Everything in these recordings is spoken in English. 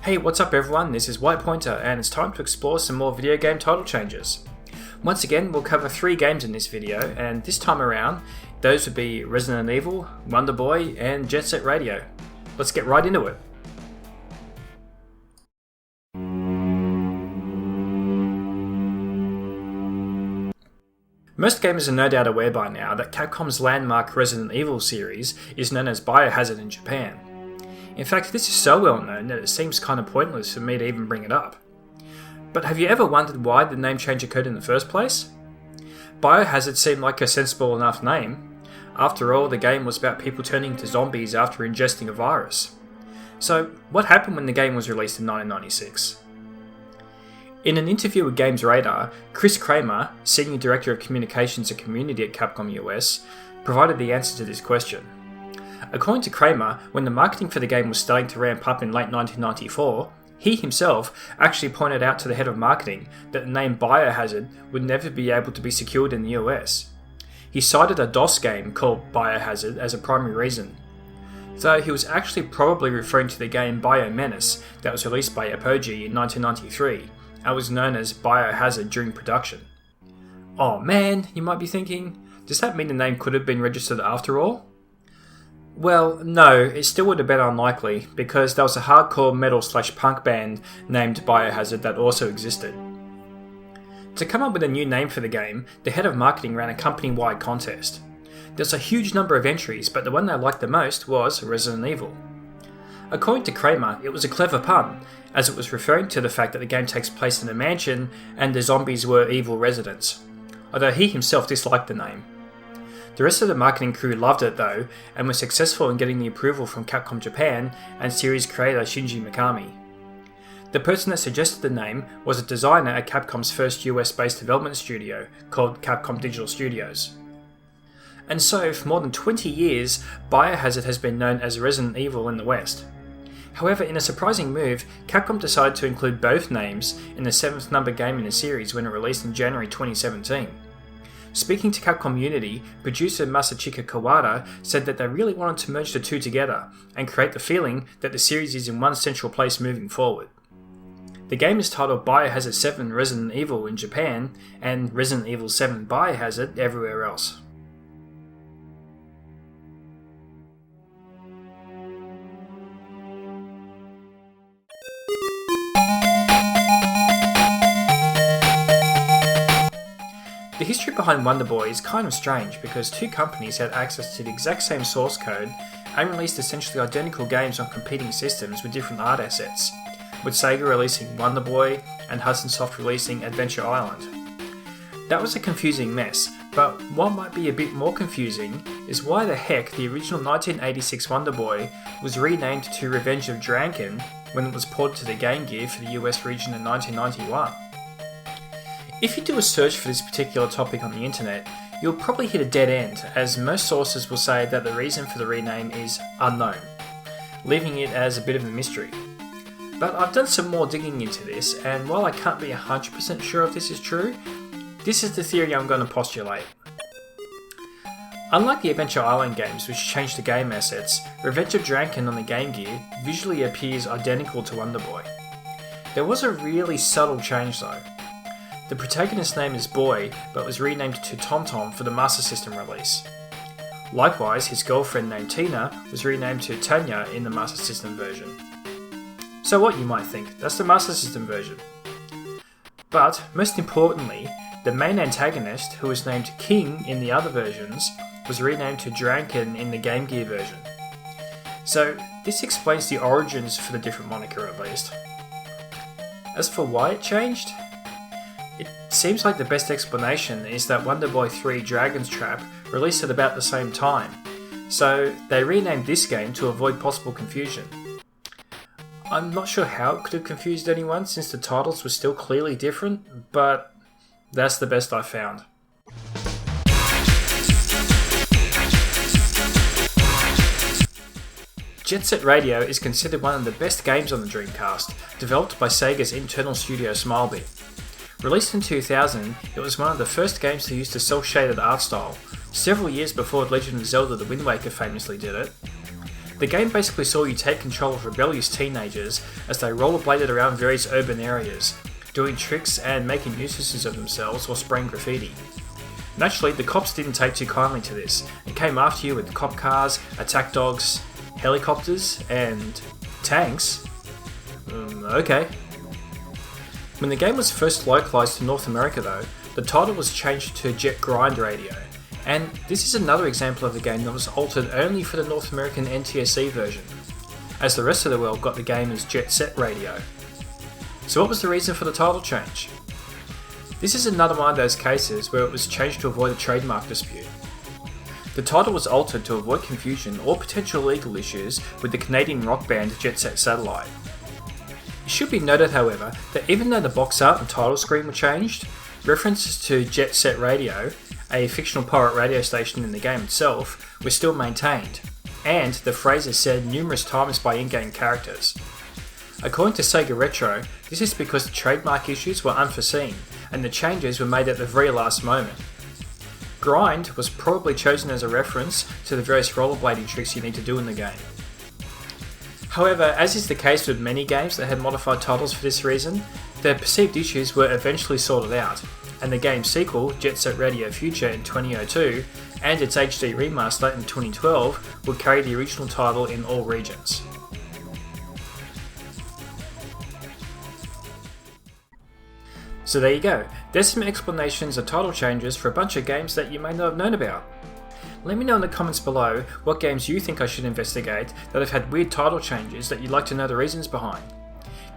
Hey, what's up everyone, this is White Pointer and it's time to explore some more video game title changes. Once again, we'll cover 3 games in this video, and this time around, those would be Resident Evil, Wonder Boy and Jet Set Radio. Let's get right into it. Most gamers are no doubt aware by now that Capcom's landmark Resident Evil series is known as Biohazard in Japan. In fact, this is so well known that it seems kind of pointless for me to even bring it up. But have you ever wondered why the name change occurred in the first place? Biohazard seemed like a sensible enough name. After all, the game was about people turning into zombies after ingesting a virus. So, what happened when the game was released in 1996? In an interview with Games Radar, Chris Kramer, Senior Director of Communications and Community at Capcom US, provided the answer to this question. According to Kramer, when the marketing for the game was starting to ramp up in late 1994, he himself actually pointed out to the head of marketing that the name Biohazard would never be able to be secured in the US. He cited a DOS game called Biohazard as a primary reason, though he was actually probably referring to the game Biomenace that was released by Apogee in 1993 and was known as Biohazard during production. Oh man, you might be thinking, does that mean the name could have been registered after all? Well, no, it still would have been unlikely, because there was a hardcore metal/punk band named Biohazard that also existed. To come up with a new name for the game, the head of marketing ran a company-wide contest. There's a huge number of entries, but the one they liked the most was Resident Evil. According to Kramer, it was a clever pun, as it was referring to the fact that the game takes place in a mansion and the zombies were evil residents, although he himself disliked the name. The rest of the marketing crew loved it though, and were successful in getting the approval from Capcom Japan and series creator Shinji Mikami. The person that suggested the name was a designer at Capcom's first US-based development studio, called Capcom Digital Studios. And so, for more than 20 years, Biohazard has been known as Resident Evil in the West. However, in a surprising move, Capcom decided to include both names in the 7th number game in the series when it released in January 2017. Speaking to Capcom Unity, producer Masachika Kawada said that they really wanted to merge the two together and create the feeling that the series is in one central place moving forward. The game is titled Biohazard 7 Resident Evil in Japan and Resident Evil 7 Biohazard everywhere else. The history behind Wonder Boy is kind of strange because 2 companies had access to the exact same source code and released essentially identical games on competing systems with different art assets, with Sega releasing Wonder Boy and Hudson Soft releasing Adventure Island. That was a confusing mess, but what might be a bit more confusing is why the heck the original 1986 Wonder Boy was renamed to Revenge of Dranken when it was ported to the Game Gear for the US region in 1991. If you do a search for this particular topic on the internet, you'll probably hit a dead end, as most sources will say that the reason for the rename is unknown, leaving it as a bit of a mystery. But I've done some more digging into this, and while I can't be 100% sure if this is true, this is the theory I'm going to postulate. Unlike the Adventure Island games, which changed the game assets, Revenge of Dranken on the Game Gear visually appears identical to Wonder Boy. There was a really subtle change though. The protagonist's name is Boy, but was renamed to TomTom for the Master System release. Likewise, his girlfriend named Tina was renamed to Tanya in the Master System version. So what, you might think, that's the Master System version. But, most importantly, the main antagonist, who was named King in the other versions, was renamed to Dranken in the Game Gear version. So, this explains the origins for the different moniker at least. As for why it changed, it seems like the best explanation is that Wonder Boy 3 Dragon's Trap released at about the same time, so they renamed this game to avoid possible confusion. I'm not sure how it could have confused anyone since the titles were still clearly different, but that's the best I found. Jet Set Radio is considered one of the best games on the Dreamcast, developed by Sega's internal studio Smilebit. Released in 2000, it was one of the first games to use the cel-shaded art style, several years before Legend of Zelda The Wind Waker famously did it. The game basically saw you take control of rebellious teenagers as they rollerbladed around various urban areas, doing tricks and making nuisances of themselves or spraying graffiti. Naturally, the cops didn't take too kindly to this and came after you with cop cars, attack dogs, helicopters, and tanks. Okay. When the game was first localised to North America though, the title was changed to Jet Grind Radio, and this is another example of a game that was altered only for the North American NTSC version, as the rest of the world got the game as Jet Set Radio. So what was the reason for the title change? This is another one of those cases where it was changed to avoid a trademark dispute. The title was altered to avoid confusion or potential legal issues with the Canadian rock band Jet Set Satellite. It should be noted, however, that even though the box art and title screen were changed, references to Jet Set Radio, a fictional pirate radio station in the game itself, were still maintained, and the phrase is said numerous times by in-game characters. According to Sega Retro, this is because the trademark issues were unforeseen, and the changes were made at the very last moment. Grind was probably chosen as a reference to the various rollerblading tricks you need to do in the game. However, as is the case with many games that had modified titles for this reason, the perceived issues were eventually sorted out, and the game's sequel, Jet Set Radio Future in 2002, and its HD remaster in 2012 would carry the original title in all regions. So there you go, there's some explanations of title changes for a bunch of games that you may not have known about. Let me know in the comments below what games you think I should investigate that have had weird title changes that you'd like to know the reasons behind.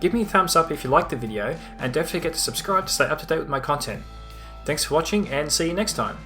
Give me a thumbs up if you liked the video, and don't forget to subscribe to stay up to date with my content. Thanks for watching, and see you next time.